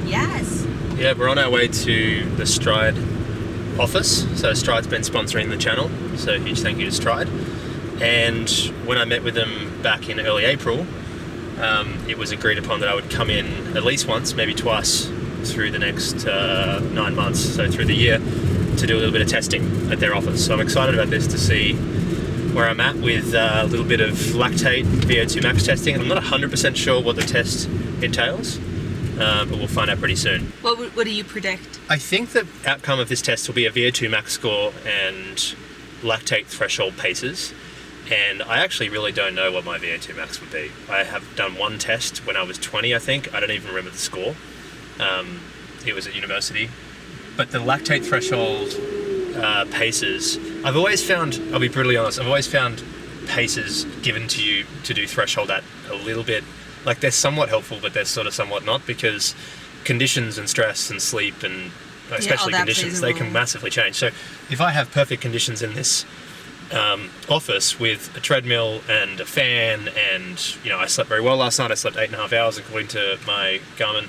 Yes. Yeah, we're on our way to the Stride office. So Stride's been sponsoring the channel, so huge thank you to Stride. And when I met with them back in early April, it was agreed upon that I would come in at least once, maybe twice, through the next 9 months, so through the year, to do a little bit of testing at their office. So I'm excited about this to see where I'm at with a little bit of lactate VO2 max testing. I'm not 100% sure what the test entails, but we'll find out pretty soon. What do you predict? I think the outcome of this test will be a VO2 max score and lactate threshold paces. And I actually really don't know what my VO2 max would be. I have done one test when I was 20, I think. I don't even remember the score. It was at university. But the lactate threshold paces, I've always found, I'll be brutally honest, I've always found paces given to you to do threshold at a little bit, like they're somewhat helpful, but they're sort of somewhat not, because conditions and stress and sleep and especially conditions, they can massively change. So if I have perfect conditions in this office with a treadmill and a fan, and you know, I slept very well last night. I slept 8.5 hours according to my Garmin.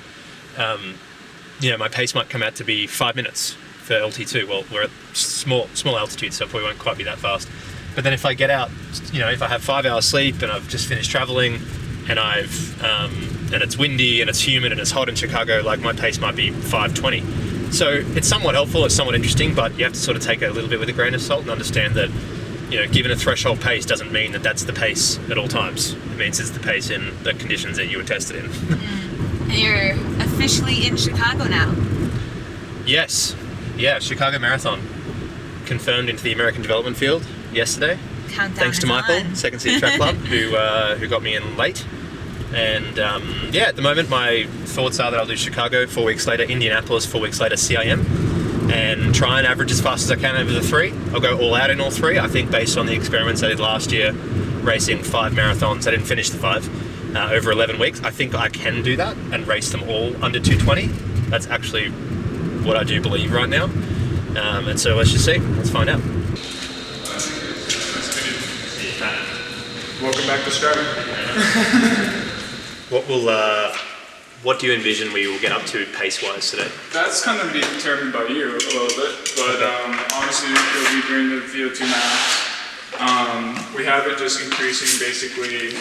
You know, my pace might come out to be 5 minutes for LT2. Well, we're at small altitude, so it probably won't quite be that fast. But then if I get out, you know, if I have 5 hours sleep and I've just finished traveling, and and it's windy and it's humid and it's hot in Chicago, like my pace might be 5:20. So it's somewhat helpful, it's somewhat interesting, but you have to sort of take it a little bit with a grain of salt and understand that, you know, given a threshold pace doesn't mean that that's the pace at all times. It means it's the pace in the conditions that you were tested in. And you're officially in Chicago now. Yes. Yeah, Chicago Marathon. Confirmed into the American Development Field yesterday. Countdown Thanks to Michael, Second City Track Club, who got me in late. And yeah, at the moment my thoughts are that I'll do Chicago, 4 weeks later Indianapolis, 4 weeks later CIM, and try and average as fast as I can over the three. I'll go all out in all three. I think based on the experiments I did last year, racing 5 marathons, I didn't finish the 5, over 11 weeks. I think I can do that and race them all under 2:20. That's actually what I do believe right now. And so let's just see, let's find out. Welcome back to Stride. What do you envision we will get up to pace-wise today? That's kind of determined by you a little bit, but obviously it'll be during the VO2 max. We have it just increasing basically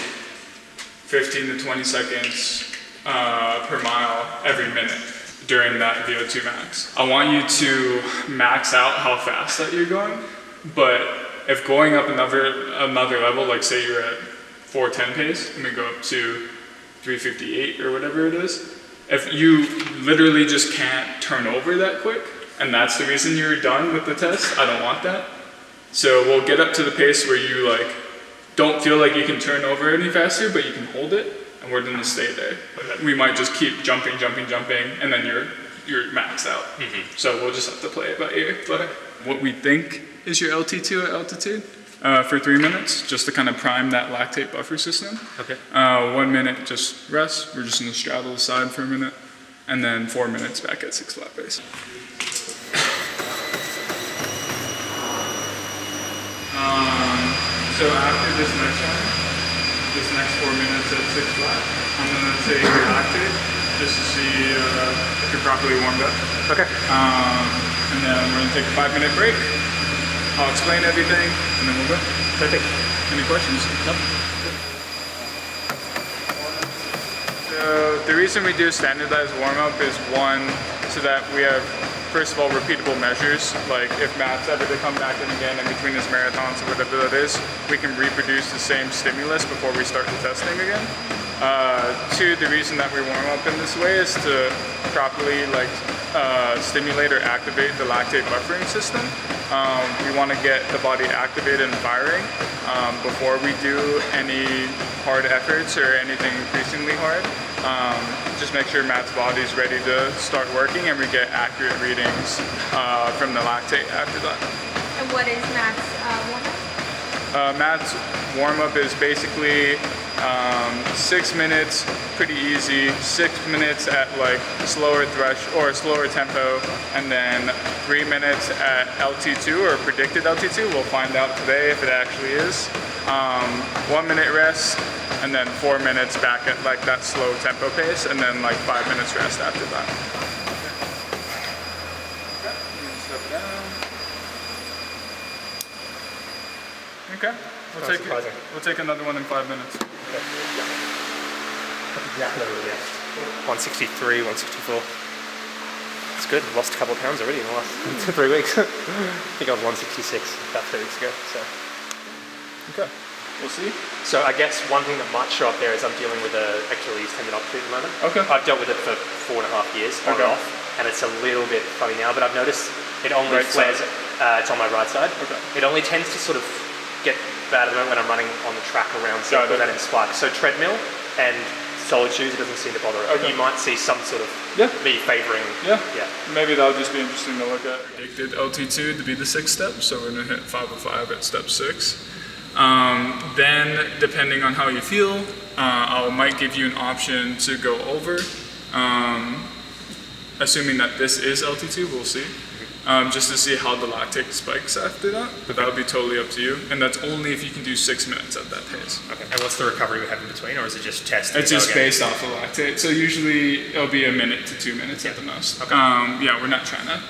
15 to 20 seconds per mile every minute during that VO2 max. I want you to max out how fast that you're going, but if going up another level, like say you're at 4:10 pace and we go up to 3:58 or whatever it is, if you literally just can't turn over that quick, and that's the reason you're done with the test, I don't want that. So we'll get up to the pace where you like don't feel like you can turn over any faster, but you can hold it, and we're gonna stay there. We might just keep jumping, and then you're maxed out. So we'll just have to play it by ear. But what we think is your LT2 at altitude for 3 minutes, just to kind of prime that lactate buffer system. Okay. 1 minute just rest. We're just gonna straddle the side for a minute, and then 4 minutes back at 6 flat pace. So after this next 4 minutes at 6 flat, I'm gonna take your lactate just to see if you're properly warmed up. Okay. And then we're gonna take a 5-minute break. I'll explain everything, and then we'll go. Perfect. Any questions? No. So the reason we do standardized warm-up is one, so that we have, first of all, repeatable measures. Like if Matt's ever to come back in again in between his marathons or whatever it is, we can reproduce the same stimulus before we start the testing again. Two, the reason that we warm up in this way is to properly stimulate or activate the lactate buffering system. We want to get the body activated and firing before we do any hard efforts or anything increasingly hard. Just make sure Matt's body is ready to start working, and we get accurate readings from the lactate after that. And what is Matt's warm-up? Matt's warm-up is basically 6 minutes, pretty easy. 6 minutes at like slower slower tempo, and then 3 minutes at LT2 or predicted LT2. We'll find out today if it actually is. 1 minute rest, and then 4 minutes back at like that slow tempo pace, and then like 5 minutes rest after that. Okay, we'll take another one in 5 minutes. Okay. Exactly what we have. 163, 164. It's good. I've lost a couple of pounds already in the last 3 weeks. I think I was 166 about 3 weeks ago. So. Okay, we'll see. So I guess one thing that might show up there is I'm dealing with an Achilles tendinopathy at the moment. Okay. I've dealt with it for 4.5 years on and off, and it's a little bit funny now, but I've noticed it only flares. It's on my right side. Okay. It only tends to sort of get bad at the moment when I'm running on the track around circles and in spikes. So treadmill and solid shoes, it doesn't seem to bother it. Okay. You might see some sort of me favouring. Yeah. Maybe that'll just be interesting to look at. Predicted LT2 to be the 6th step, so we're gonna hit 505 at step 6. Then, depending on how you feel, I might give you an option to go over. Assuming that this is LT2, we'll see. Just to see how the lactate spikes after that. But that would be totally up to you. And that's only if you can do 6 minutes at that pace. Okay. And what's the recovery we have in between, or is it just testing? It's just based off of lactate. So usually it'll be 1 minute to 2 minutes at the most. Okay. We're not trying to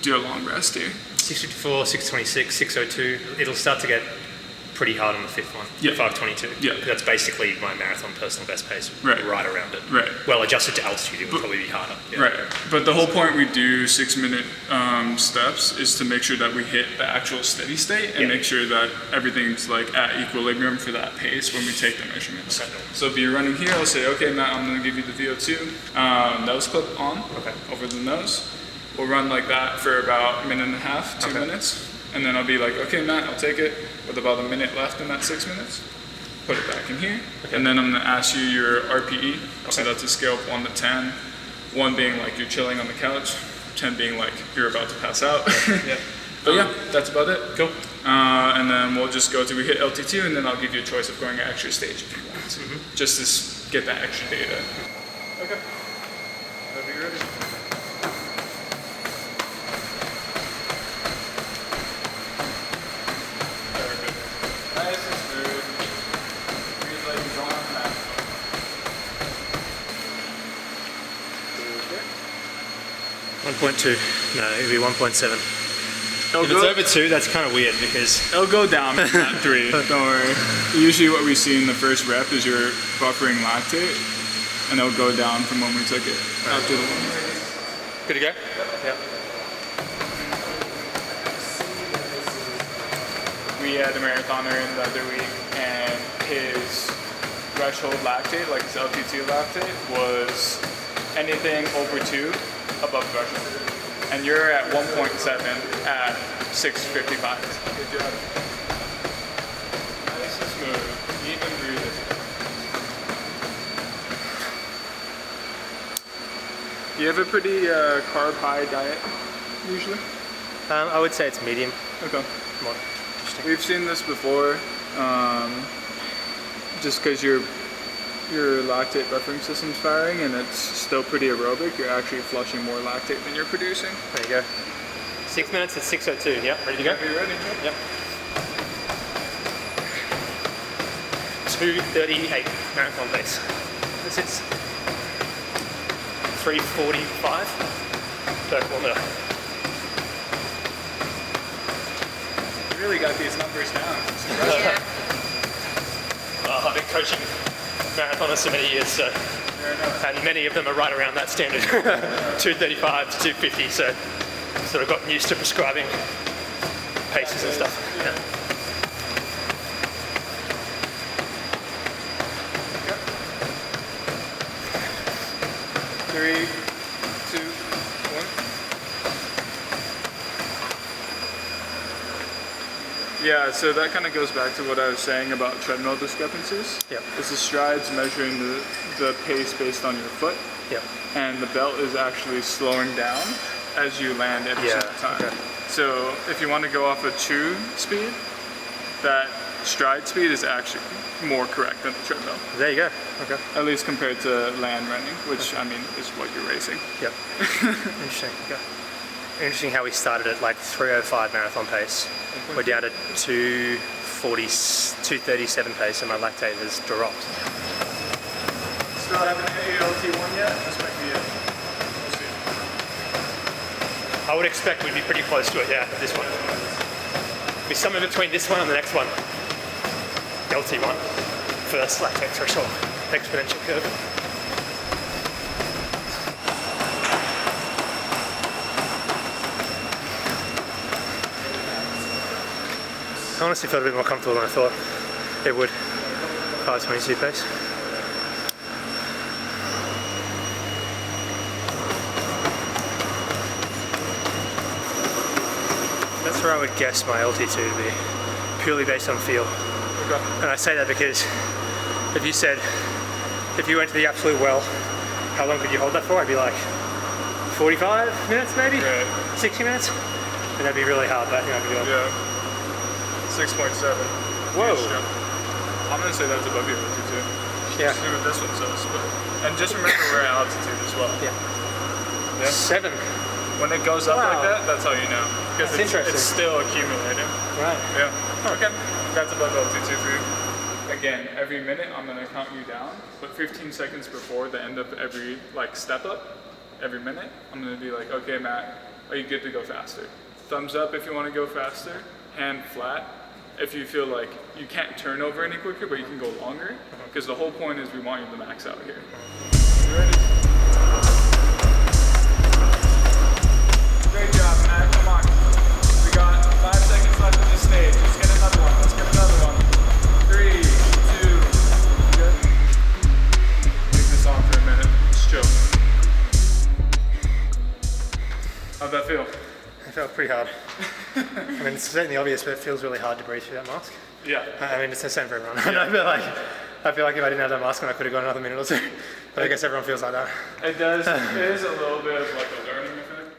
do a long rest here. 654, 626, 602. It'll start to get pretty hard on the 5th one. 522. Yeah. That's basically my marathon personal best pace. Right around it. Right. Well, adjusted to altitude, it would probably be harder. Yeah. Right. But the whole point we do 6 minute steps is to make sure that we hit the actual steady state and make sure that everything's like at equilibrium for that pace when we take the measurements. Okay. So if you're running here, I'll say, okay, Matt, I'm gonna give you the VO2 nose clip on over the nose. We'll run like that for about 1.5 minutes, 2 minutes. And then I'll be like, okay, Matt, I'll take it with about 1 minute left in that 6 minutes. Put it back in here. Okay. And then I'm gonna ask you your RPE. Okay. So that's a scale of 1 to 10. 1 being like you're chilling on the couch, 10 being like you're about to pass out. But yeah, that's about it. Cool. And then we'll just go to, we hit LT2, and then I'll give you a choice of going an extra stage if you want. Just to get that extra data. Okay. Whenever you're ready. No, it'll be 1.7. If it's over 2, that's kind of weird because it'll go down at 3. Don't worry. Usually, what we see in the first rep is you're buffering lactate, and it'll go down from when we took it after the 1. Good to go? Yeah. We had a marathoner in the other week, and his threshold lactate, like his LT2 lactate, was anything over 2 above threshold. And you're at 1.7 at 6:55. Good job. Nice and smooth. Even breathing. Do you have a pretty carb high diet usually? I would say it's medium. Okay. More. We've seen this before. Just because your lactate buffering system's firing and it's still pretty aerobic, you're actually flushing more lactate than you're producing. There you go. 6 minutes at 6:02. Yep. Ready to go? Are you ready? Yep. 2:38 marathon pace. This is 3:45 per kilometer. You really got these numbers down. Yeah. I've been coaching marathoners for many years, so, and many of them are right around that standard, 235 to 250, so I've sort of gotten used to prescribing paces and stuff. Yeah. Three, 2, 1. Yeah, so that kind of goes back to what I was saying about treadmill discrepancies. Yep. It's the strides measuring the pace based on your foot. Yep. And the belt is actually slowing down as you land every single time. Okay. So if you want to go off a true speed, that stride speed is actually more correct than the treadmill. There you go. Okay. At least compared to land running, which I mean is what you're racing. Yep. Interesting. Okay. Interesting how we started at like 3:05 marathon pace. We're down to 2:37 pace, and my lactate has dropped. Still haven't hit LT1 yet? This might be it. We'll see. I would expect we'd be pretty close to it, yeah, this one. Be somewhere between this one and the next one. LT1. First lactate threshold. Exponential curve. I honestly felt a bit more comfortable than I thought it would. 5:22 pace. That's where I would guess my LT2 to be, purely based on feel. Okay. And I say that because if you went to the absolute well, how long could you hold that for? I'd be like 45 minutes maybe? Right. 60 minutes? And that'd be really hard, but I think I could do it. Yeah. 6.7. Whoa. I'm gonna say that's above your altitude. Yeah. See what this one says. And just remember we're at altitude as well. Yeah. Yeah. 7. When it goes up like that, that's how you know. Because That's interesting. it's still accumulating. Right. Yeah. Okay. That's above altitude for you. Again, every minute I'm gonna count you down, but 15 seconds before the end of every step up, every minute, I'm gonna be like, okay, Matt, are you good to go faster? Thumbs up if you want to go faster. Hand flat if you feel like you can't turn over any quicker, but you can go longer. Because the whole point is we want you to max out here. You ready? Great job, Matt. Come on. We got 5 seconds left on this stage. Let's get another one. Let's get another one. 3, 2, good. Leave this on for a minute. Just chill. How'd that feel? It felt pretty hard. I mean, it's certainly obvious, but it feels really hard to breathe through that mask. Yeah. I mean, it's the same for everyone. Yeah. I feel like if I didn't have that mask on, I could have gone another minute or two. But I guess everyone feels like that. It does. It is a little bit of like a learning effect.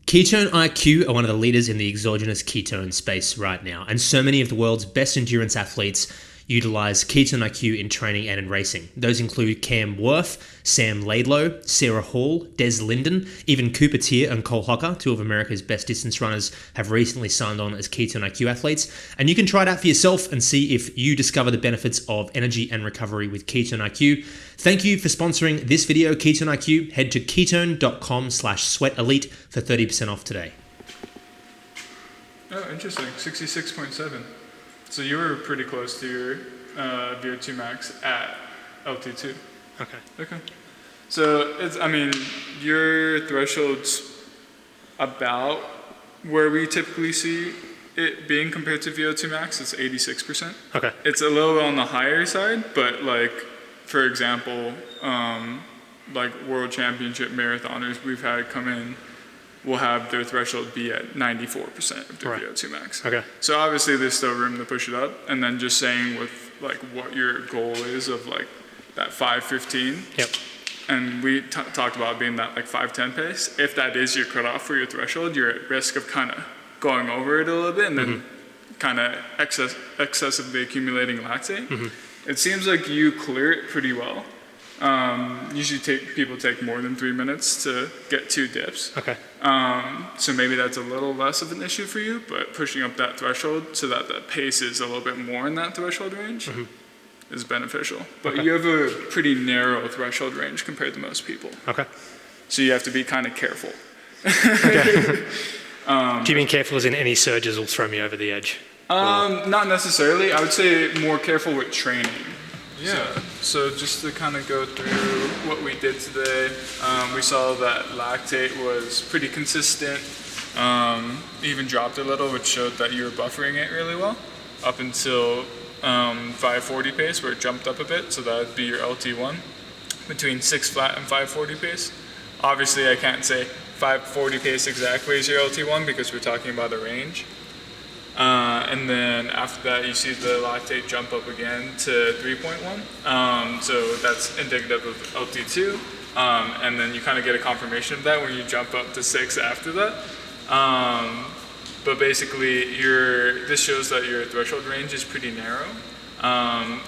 Ketone IQ are one of the leaders in the exogenous ketone space right now, and so many of the world's best endurance athletes utilize Ketone IQ in training and in racing. Those include Cam Worth, Sam Laidlow, Sarah Hall, Des Linden, even Cooper Tier and Cole Hocker, two of America's best distance runners, have recently signed on as Ketone IQ athletes. And you can try it out for yourself and see if you discover the benefits of energy and recovery with Ketone IQ. Thank you for sponsoring this video, Ketone IQ. Head to ketone.com/sweatelite for 30% off today. Oh, interesting. 66.7. So you were pretty close to your VO2 max at LT2. Okay. Okay. So your threshold's about where we typically see it being compared to VO2 max. It's 86%. Okay. It's a little on the higher side, but for example, world championship marathoners we've had come in will have their threshold be at 94% of their VO2 max. Okay. So obviously there's still room to push it up, and then just saying with what your goal is of that 5:15. Yep. And we talked about being that 5:10 pace. If that is your cutoff for your threshold, you're at risk of kind of going over it a little bit and then kind of excessively accumulating lactate. It seems like you clear it pretty well. Usually people take more than 3 minutes to get 2 dips. Okay. So maybe that's a little less of an issue for you, but pushing up that threshold so that the pace is a little bit more in that threshold range is beneficial. But you have a pretty narrow threshold range compared to most people. Okay. So you have to be kind of careful. Okay. Do you mean careful as in any surges will throw me over the edge? Not necessarily. I would say more careful with training. Yeah. So just to kind of go through what we did today, we saw that lactate was pretty consistent. Even dropped a little, which showed that you were buffering it really well up until 5:40 pace, where it jumped up a bit. So that would be your LT1 between 6 flat and 5:40 pace. Obviously, I can't say 5:40 pace exactly is your LT1 because we're talking about a range. And then after that, you see the lactate jump up again to 3.1. So that's indicative of LT2. And then you kind of get a confirmation of that when you jump up to 6 after that. But basically, this shows that your threshold range is pretty narrow.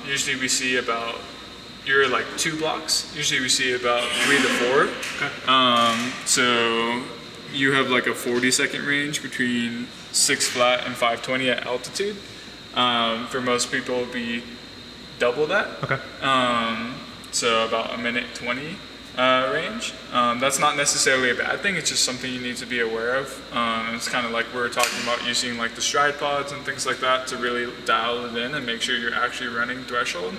Usually we see about, you're like 2 blocks. Usually we see about 3 to 4. Okay. So you have like a 40-second range between 6 flat and 520 at altitude. For most people, it'll be double that. Okay. So about a minute 20 range. That's not necessarily a bad thing. It's just something you need to be aware of. It's kind of like we were talking about using like the stride pods and things like that to really dial it in and make sure you're actually running threshold.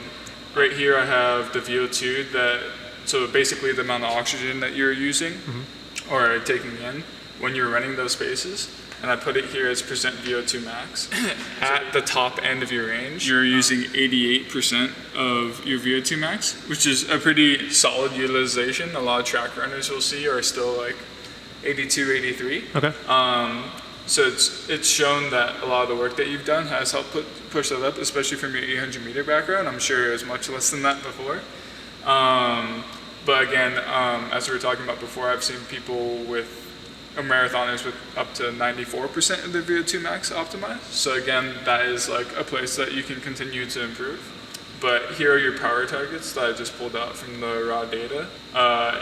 Right here I have the VO2 so basically the amount of oxygen that you're using or taking in when you're running those paces. And I put it here as percent VO2 max. At the top end of your range, you're using 88% of your VO2 max, which is a pretty solid utilization. A lot of track runners you'll see are still like 82, 83. Okay. So it's shown that a lot of the work that you've done has helped push that up, especially from your 800 meter background. I'm sure it was much less than that before. But again, as we were talking about before, I've seen people marathoners with up to 94% of their VO2 max optimized. So again, that is like a place that you can continue to improve. But here are your power targets that I just pulled out from the raw data.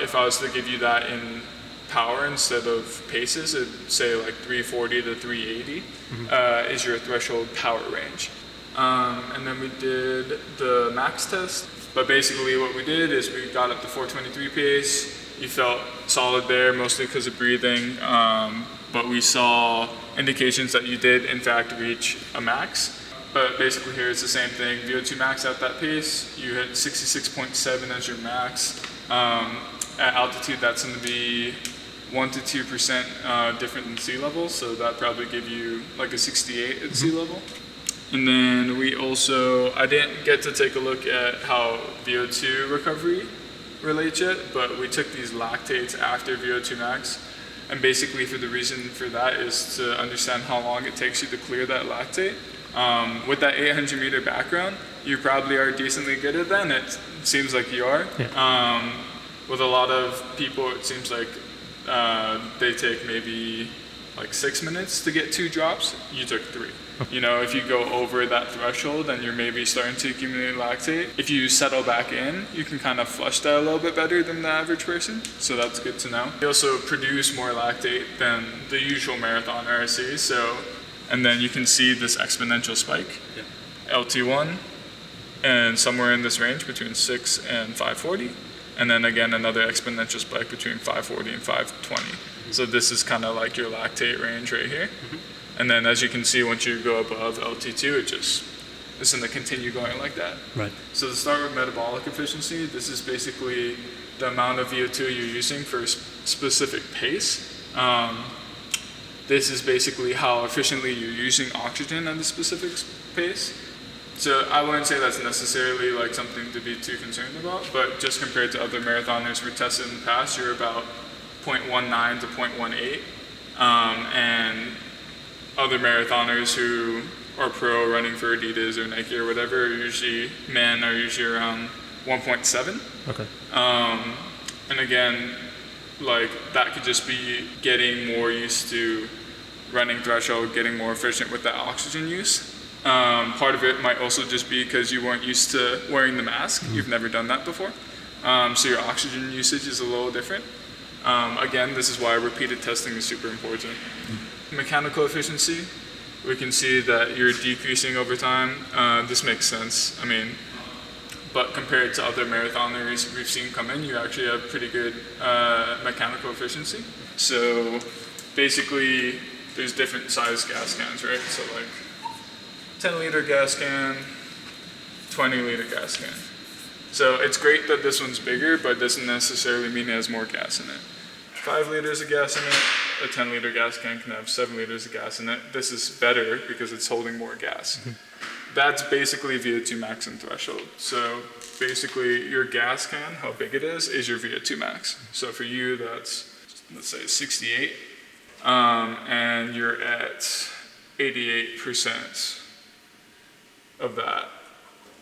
If I was to give you that in power instead of paces, it'd say like 340 to 380 is your threshold power range. And then we did the max test. But basically what we did is we got up to 423 pace. You felt solid there, mostly because of breathing, but we saw indications that you did, in fact, reach a max. But basically here it's the same thing. VO2 max at that pace, you hit 66.7 as your max. At altitude, that's going to be 1 to 2% different than sea level, so that probably give you like a 68 at sea level. And then I didn't get to take a look at how VO2 recovery relates yet, but we took these lactates after VO2 max, and basically the reason for that is to understand how long it takes you to clear that lactate. With that 800 meter background, you probably are decently good at that, and it seems like you are. Yeah. With a lot of people, it seems like they take maybe like 6 minutes to get 2 drops. You took 3. You know, if you go over that threshold, then you're maybe starting to accumulate lactate. If you settle back in, you can kind of flush that a little bit better than the average person. So that's good to know. You also produce more lactate than the usual marathoner I see. And then you can see this exponential spike, LT1, and somewhere in this range between 6 and 540. And then again, another exponential spike between 540 and 520. So this is kind of like your lactate range right here. And then as you can see, once you go above LT2, it's going to continue going like that. Right. So to start with metabolic efficiency, this is basically the amount of VO2 you're using for a specific pace. This is basically how efficiently you're using oxygen at a specific pace. So I wouldn't say that's necessarily like something to be too concerned about, but just compared to other marathoners we tested in the past, you're about 0.19 to 0.18. And other marathoners who are pro running for Adidas or Nike or whatever, men are usually around 1.7. Okay. And again, like that could just be getting more used to running threshold, getting more efficient with that oxygen use. Part of it might also just be because you weren't used to wearing the mask. You've never done that before. So your oxygen usage is a little different. Again, this is why repeated testing is super important. Mechanical efficiency, we can see that you're decreasing over time. This makes sense. But compared to other marathoners we've seen come in, you actually have pretty good mechanical efficiency. So basically, there's different size gas cans, right? So like 10-liter gas can, 20-liter gas can. So it's great that this one's bigger, but doesn't necessarily mean it has more gas in it. 5 liters of gas in it, a 10-liter gas can can have 7 liters of gas in it. This is better because it's holding more gas. That's basically VO2 max and threshold. So basically your gas can, how big it is your VO2 max. So for you, that's, let's say 68, and you're at 88% of that.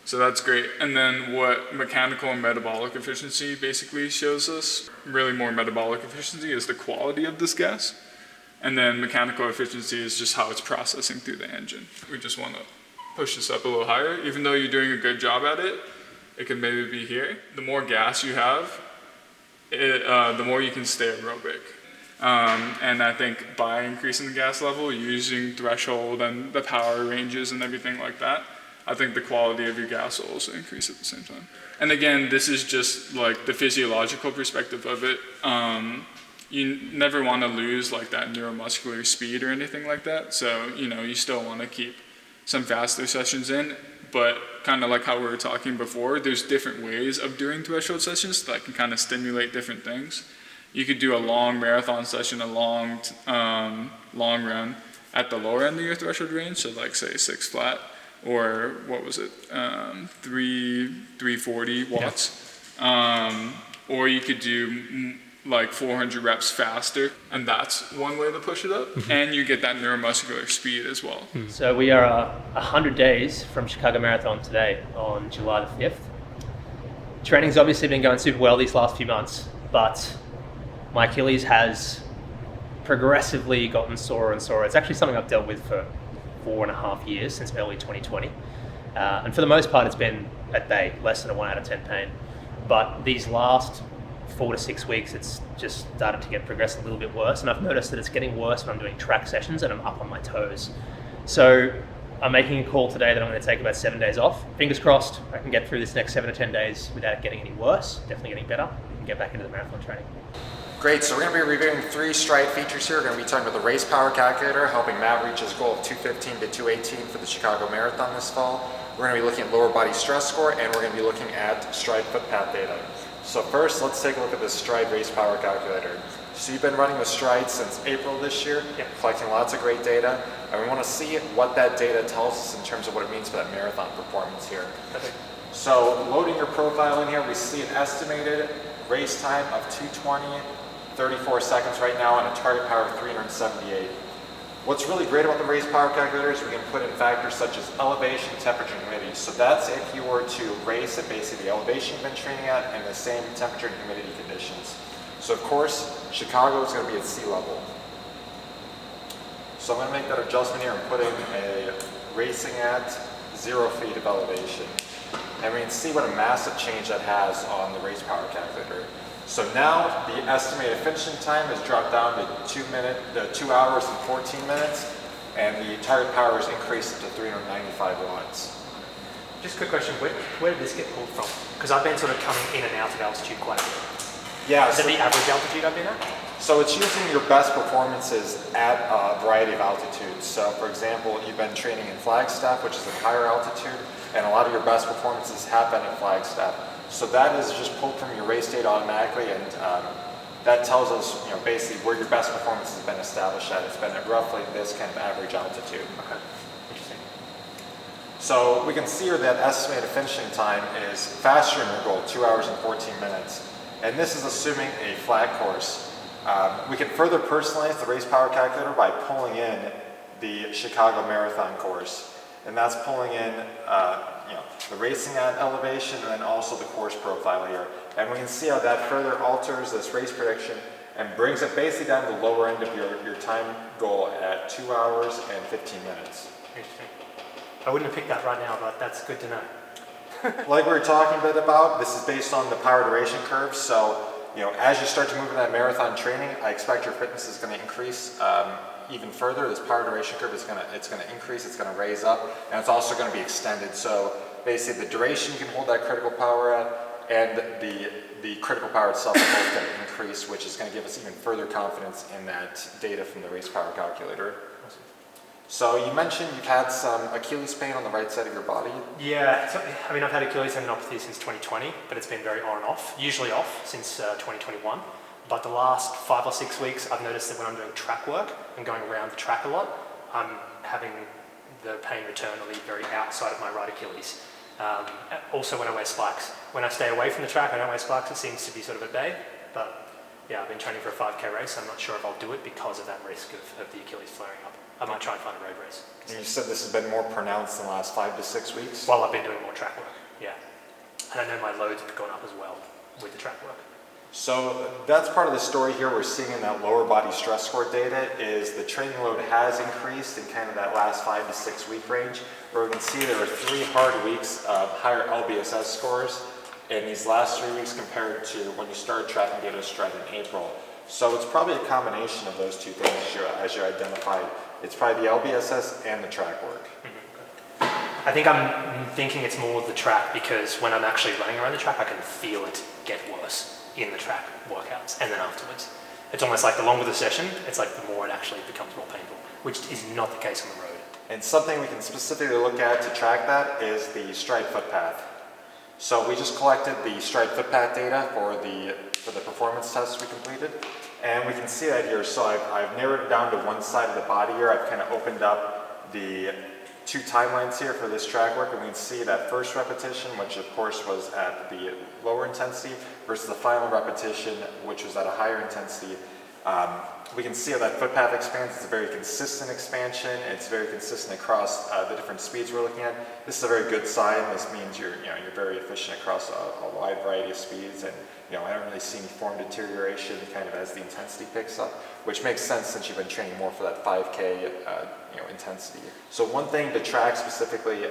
So that's great. And then what mechanical and metabolic efficiency basically shows us, really more metabolic efficiency, is the quality of this gas. And then mechanical efficiency is just how it's processing through the engine. We just want to push this up a little higher. Even though you're doing a good job at it, it can maybe be here. The more gas you have, the more you can stay aerobic. And I think by increasing the gas level, using threshold and the power ranges and everything like that, I think the quality of your gas will also increase at the same time. And again, this is just like the physiological perspective of it. You never want to lose like that neuromuscular speed or anything like that. So, you still want to keep some faster sessions in, but kind of like how we were talking before, there's different ways of doing threshold sessions that can kind of stimulate different things. You could do a long marathon session, a long run at the lower end of your threshold range, so like say 6 flat, or what was it, 340 watts. Yeah. Or you could do like 400 reps faster, and that's one way to push it up, and you get that neuromuscular speed as well. So we are 100 days from Chicago Marathon today on July the 5th. Training's obviously been going super well these last few months, but my Achilles has progressively gotten sorer and sorer. It's actually something I've dealt with for 4.5 years, since early 2020. And for the most part, it's been at bay, less than a 1 out of 10 pain. But these last 4 to 6 weeks, it's just started to get progressively a little bit worse. And I've noticed that it's getting worse when I'm doing track sessions and I'm up on my toes. So I'm making a call today that I'm going to take about 7 days off. Fingers crossed, I can get through this next 7 to 10 days without it getting any worse, definitely getting better, and get back into the marathon training. Great, so we're going to be reviewing 3 Stride features here. We're going to be talking about the race power calculator, helping Matt reach his goal of 215 to 218 for the Chicago Marathon this fall. We're going to be looking at lower body stress score, and we're going to be looking at Stride footpath data. So first, let's take a look at this Stride race power calculator. So you've been running with Stride since April this year, collecting lots of great data, and we want to see what that data tells us in terms of what it means for that marathon performance here. So loading your profile in here, we see an estimated race time of 2:20:34 seconds right now and a target power of 378. What's really great about the race power calculator is we can put in factors such as elevation, temperature, and humidity. So that's if you were to race at basically the elevation you've been training at and the same temperature and humidity conditions. So of course, Chicago is going to be at sea level. So I'm going to make that adjustment here and put in a racing at 0 feet of elevation. And we can see what a massive change that has on the race power calculator. So now the estimated finishing time has dropped down to 2 hours and 14 minutes, and the target power has increased to 395 watts. Just a quick question, where did this get pulled from? Because I've been sort of coming in and out of altitude quite a bit. Yeah. Is it the average altitude I've been at? So it's using your best performances at a variety of altitudes. So for example, you've been training in Flagstaff, which is at higher altitude, and a lot of your best performances have been at Flagstaff. So that is just pulled from your race data automatically, and that tells us, basically where your best performance has been established at. It's been at roughly this kind of average altitude. Okay, interesting. So we can see here that estimated finishing time is faster than your goal, 2 hours and 14 minutes. And this is assuming a flat course. We can further personalize the race power calculator by pulling in the Chicago Marathon course. And that's pulling in the racing at elevation and then also the course profile here. And we can see how that further alters this race prediction and brings it basically down to the lower end of your time goal at 2 hours and 15 minutes. Interesting. I wouldn't have picked that right now, but that's good to know. Like we were talking a bit about, this is based on the power duration curve. So, as you start to move into that marathon training, I expect your fitness is going to increase even further. This power duration curve is going to increase, it's going to raise up, and it's also going to be extended. So basically the duration you can hold that critical power at and the critical power itself is both going to increase, which is going to give us even further confidence in that data from the race power calculator. So you mentioned you've had some Achilles pain on the right side of your body. Yeah, so, I've had Achilles tendinopathy since 2020, but it's been very on and off, usually off since 2021. But the last 5 or 6 weeks, I've noticed that when I'm doing track work and going around the track a lot, I'm having the pain return on the very outside of my right Achilles. Also when I wear spikes. When I stay away from the track, I don't wear spikes, it seems to be sort of at bay. But yeah, I've been training for a 5K race. I'm not sure if I'll do it because of that risk of the Achilles flaring up. I might try and find a road race. And you said this has been more pronounced in the last 5 to 6 weeks? While I've been doing more track work, yeah. And I know my loads have gone up as well with the track work. So that's part of the story here we're seeing in that lower body stress score data is the training load has increased in kind of that last 5 to 6 week range, where we can see there were 3 hard weeks of higher LBSS scores in these last 3 weeks compared to when you started tracking data stride in April. So it's probably a combination of those two things as you identified. It's probably the LBSS and the track work. I think I'm thinking it's more the track because when I'm actually running around the track, I can feel it get worse in the track workouts and then afterwards. It's almost like the longer the session, it's like the more it actually becomes more painful, which is not the case on the road. And something we can specifically look at to track that is the stride footpath. So we just collected the stride footpath data for the performance tests we completed, and we can see that here. So I've narrowed it down to one side of the body here. I've kind of opened up the 2 timelines here for this track work, and we can see that first repetition, which of course was at the lower intensity, versus the final repetition, which was at a higher intensity. We can see how that footpath expands. It's a very consistent expansion. It's very consistent across the different speeds we're looking at. This is a very good sign. This means you're very efficient across a wide variety of speeds, and I don't really see any form deterioration kind of as the intensity picks up, which makes sense since you've been training more for that 5K intensity. So one thing to track specifically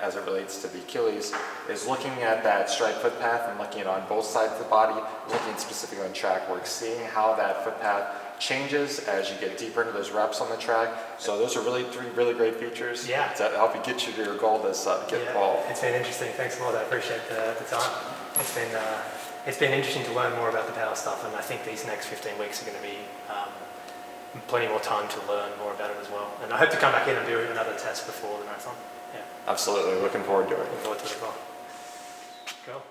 as it relates to the Achilles is looking at that stride footpath and looking at on both sides of the body, looking specifically on track work, seeing how that footpath changes as you get deeper into those reps on the track. So those are 3 really great features to help you get you to your goal this get fall. It's been interesting. Thanks a lot. I appreciate the time. It's been interesting to learn more about the power stuff, and I think these next 15 weeks are going to be plenty more time to learn more about it as well. And I hope to come back in and do another test before the marathon. Yeah. Absolutely. Looking forward to it. Looking forward to it as well. Cool.